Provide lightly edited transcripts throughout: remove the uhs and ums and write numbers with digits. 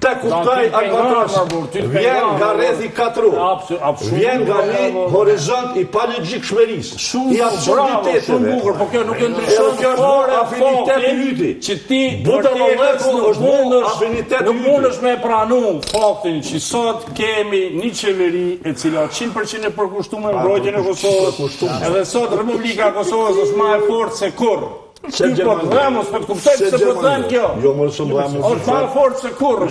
Te kuptaj Albatros, vjen nga rrethi 4 vjen nga një horizont i palogjikshmërisë, i absurditeteve. Shumë bukur, po kjo nuk e ndryshon kjo është afiniteti yti. Që ti nuk mundesh me pranu faktin që sot kemi një qeveri e cila 100% e përkushtuar mbrojtjen e Kosovës. Edhe sot Republika e Kosovës është më e fortë se kurrë. Ti po Ramos po të kuptoj se po them kjo. Jo, më shumë Ramos. Është më fort se kurrë.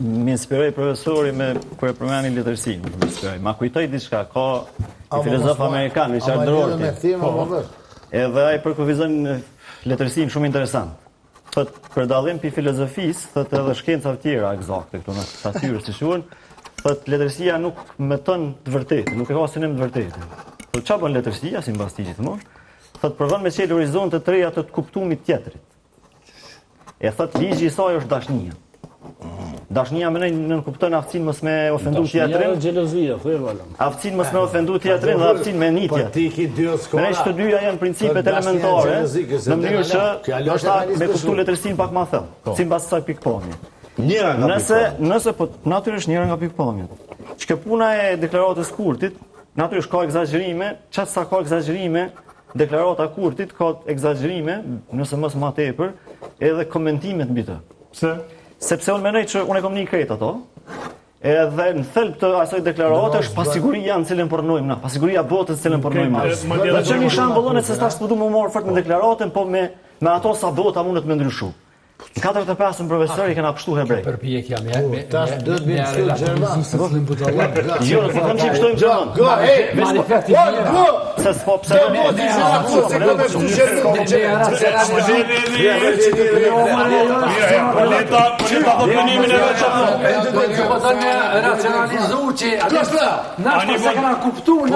Më inspiroi profesori me kur e përmendni letërsinë, më inspiroi. Ma kujtoi diçka, ka një filozof amerikan, Richard Rorty. Edhe ai përkufizon letërsinë shumë interesant. Thot për dallim pi filozofisë, thot edhe shkencat të tjera eksakte këtu në natyrë si quhen, thot letërsia nuk meton të vërtetë, nuk e ka synim të vërtetë. Po çfarë bën letërsia si mbas tigjit të mosh? Thot provon me çel horizonte të reja të kuptimit tjetrit. E thot ligji i saj është dashnia. Dashnia më nën kupton aftësinë mos me ofendu tjetrin. Dashnia xhelozia, thëvalëm. Aftësinë mos me ofendu tjetrin dhe aftësinë me nitje. Po ti ke dy skola. Me të dyja janë principet elementare, në mënyrë që ndoshta me kuptu letërsinë pak më thellë, sipas kësaj pikpamje. Njëra nga Nëse po natyrisht njëra nga pikpamjet. Çka puna e deklaratës Kurtit, natyrisht ka egzagjerime, qatë sa ka egzagjerime, deklarata Kurtit ka egzagjerime, nëse mos më tepër, edhe komentimet mbi të. Pse? Sepse unë mendoj që unë e kam një kret ato, edhe në thelb të asaj deklarate është pasiguria në cilën punojmë na, pasiguria botës në cilën punojmë na. Dhe që një shembull se s'tash s'po du më marr fort me deklaratën, po me ato sa bota mundet me ndryshu. Në 45 profesori kanë pështu hebrej. Përpjekja me tash do të bëjmë kështu gjerman. Jo, nuk kam që pështojmë gjerman. Go, manifesti go. Se s'po pse racionalizu që na se kanë kuptuar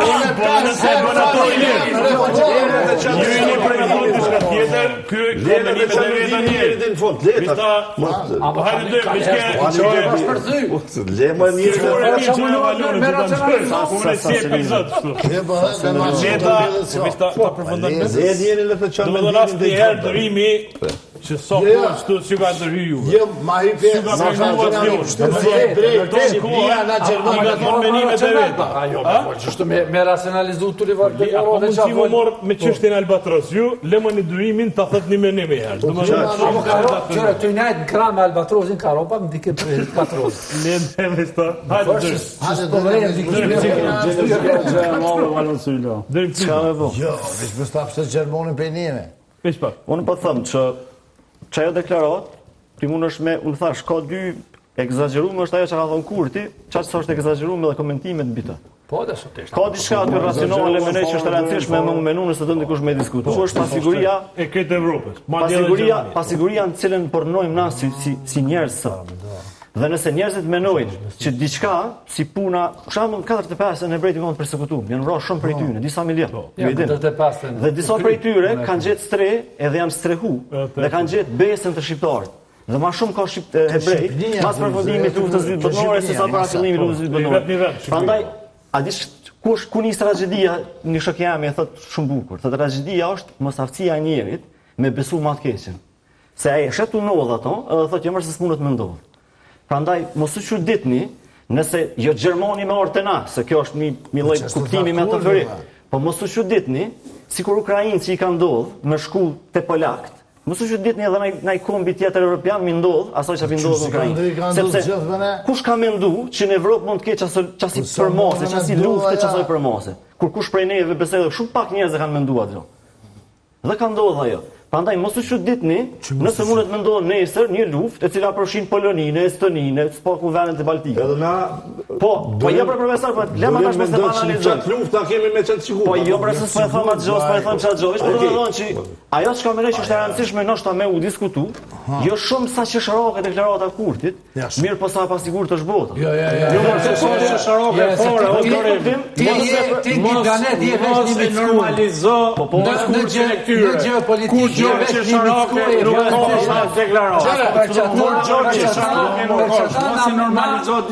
që so kështu që ka ndërhy juve. Jo, ma hype me racionalizu të rivartë. Apo mund që më morë me qështin Albatros. Ju, lema një dërimin të thët një menim e herë. Qëre, të njajtë gra me Albatrosin ka ropa, më dike për Albatros. Le në me sta. Hajde dërë. Jo, veç më stapë se Gjermonin për njëme. Unë po thëmë që ajo deklarat, ti mund është me, unë thash, ka dy egzagerume është ajo që ka thonë Kurti, qatë sa është egzagerume dhe komentimet mbi të. Po, dhe sot ishtë. Ka diçka aty racionale me ne që është rëndësishme me menu nëse të ndikush me diskutu. Është pasiguria e këtë Evropës. Pasiguria në cilën përnojmë na si njerëz sot. Dhe nëse njerëzit menojnë që diçka si puna, për shembull 45 në hebrejt kanë përsekutuar, janë vrarë shumë prej tyre, disa milion. Dhe disa prej tyre kanë gjetë stre edhe janë strehu dhe kanë gjetë besën të shqiptarit. Dhe më shumë ka hebrej, pas përfundimit të luftës së dytë botërore se sa para fillimit të luftës së dytë botërore. Prandaj, a dish ku nis tragjedia, një shok jam e thot shumë bukur. Thot tragjedia është mosaftësia e njerit me besu më të keqen. Se ai shet u ndodh ato, edhe thot jo më se s'mundet më ndodh. Prandaj, mos u çuditni nëse jo Gjermani me ortena, se kjo është një lloj kuptimi me atë vëri. Po mos u çuditni, sikur ukrainci i kanë ndodh me shku te polakt. Mos u çuditni edhe ndaj kombi tjetër evropian mi ndodh asaj çfarë ndodh në Ukrainë. Sepse kush ka menduar që në Evropë mund të ketë çasi përmose, çasi lufte, çasi përmose. Kur kush prej neve besoj shumë pak njerëz e kanë menduar atë. Dhe ka ndodhur ajo. Prandaj mos u çuditni, nëse mundet më ndodh nesër një luftë e cila përfshin Poloninë, Estoninë, spaku vendet e Baltikut. Edhe na po jo për profesor, po lema tash me analizojmë. Çfarë lufta kemi me çan sigurisht. Po jo për se po e them atë gjë, po e them çfarë gjë, po do të thonë që ajo çka më është e rëndësishme ndoshta me u diskutu, jo shumë sa që shërroke deklarata Kurtit, mirë po sa pa sigurt është bota. Jo më se është shërroke fora, o dorë. Ti planet je vetë një normalizo. Po në gjë Gjorgje Sharake nuk ka deklarat. Gjorgje Sharake nuk ka. Mos i normalizohet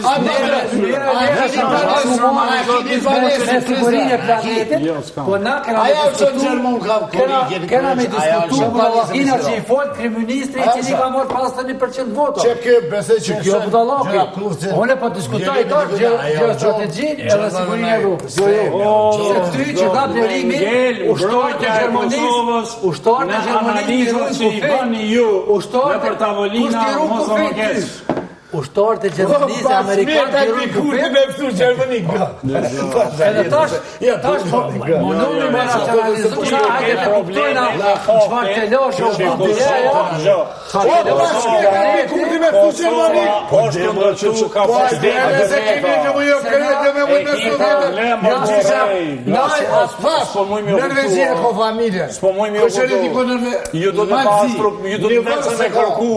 Po na kena me diskutu Palestina që i fol kryeministri i cili ka marrë pas 1% vota. Që kë besoj që kjo Unë po diskutoj geostrategjinë edhe sigurinë e Evropës. Jo. Se ty që ka plerimin ushtarët e Gjermanisë, ushtarët e Gjermanisë që i bëni ju në për tavolina mos më kesh. Ushtarët e Gjermanisë e Amerikanë të rrugë kurti me pësu Gjermanik. Edhe tash po mundoni me racionalizu hajde të kuptojna çfarë të losh o budiaja. Kurti me pësu Gjermanik. Po shkëndërçu ka Norvegjia po familje. S'po mujmë ju do të pastru, ju do të vënë me kërku.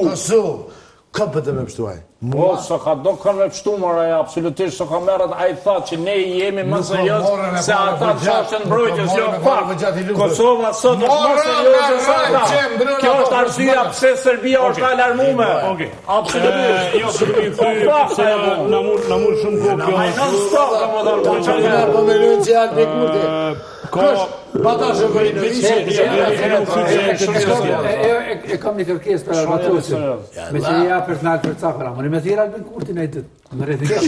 Ka pëtë me pështuaj. Po, së ka do kanë me pështu, mora e absolutisht, së ka merët a i tha që ne jemi më serios, se ata të qashën mbrojtjes, jo pak. Kosova sot është më serios se ata. Kjo është arsyeja pse Serbia është ka alarmume. Absolutisht. Jo, për mi thyë, se na mur shumë kohë kjo. Non-stop, ka më dalë. Po me lënë që janë me kurte. Bata shëpërin E kam një kërkesë për Albatrosin. Me që ja personal për cakra. Më në me thira Albin Kurtin e i tëtë. Në rrëti kërë.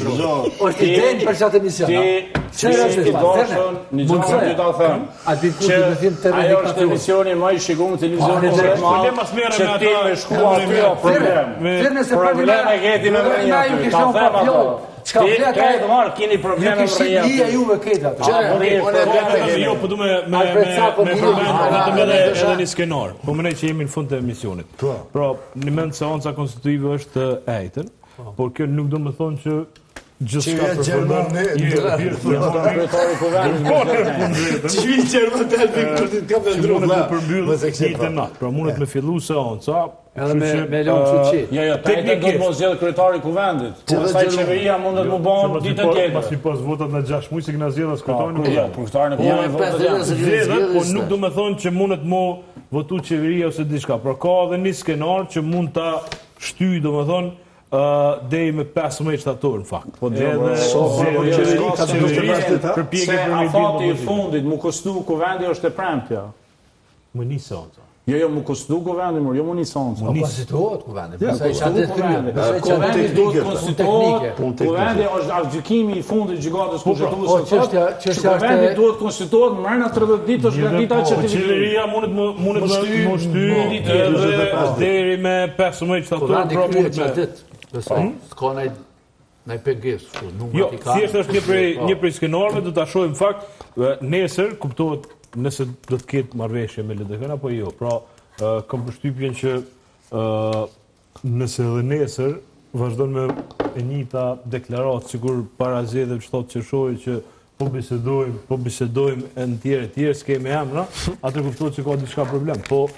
është i denë për qatë emision. Ti i doshën, një gjënë që ty ta thëmë, që ajo është emisioni më i shikumë në televizion në zërë ma, që ti me shku aty o problem. Problem e keti me mërënjë. Ta thëmë ato. Ti këtë marë, kini probleme më rënjë. Ju e këtë ato. Jo, po du me përmendë edhe një skenar. Po mënej që jemi në fund të emisionit. Pra, një mend seanca konstitutive është e ejtër, por kjo nuk do më thonë që gjithçka përfundon. Kryetari kuvendit. Që i qërë të Albin Kurtin të kapë Mundet me përmbyllë ditën natë. Pra mundet me fillu seanca. Edhe me lëmë suqi. Jo, teknikisht do të mos zgjedh kryetari kuvendit. Pastaj qeveria mundet më bën ditën tjetër. Pas pas votat në 6 muaj se kena zgjedhur as kryetarin e Jo, kryetarin e kuvendit votat janë. po nuk do me thonë që mundet mo votu qeveria ose diçka. Pra ka edhe një skenar që mund ta shtyj, do me thonë, deri me 15 shtator në fakt. Po Se afati i fundit mu kostu kuvendi është e premtja. Më një seanca. Jo, mu kostu kuvendi, jo mu një seancë. Po konstituohet kuvendi. Kuvendi duhet konstituohet. Kuvendi është gjykimi i fundit gjykatës kushtetuese. Kuvendi duhet konstituohet më në 30 ditë është nga dita që qeveria mundet më shty deri me 15 shtator, pra mundet me. S'ka nëjë penges. Jo, thjesht është një prej skenarëve, do ta shohim fakt nesër, kuptohet nëse do të ketë marrëveshje me LDK apo jo. Pra, kam përshtypjen që nëse edhe nesër vazhdon me e njëjta deklaratë sikur para zgjedhjeve 7 qershori që po bisedojmë e në tjerë, s'kemi emra, atë kuptohet që ka diçka problem. Po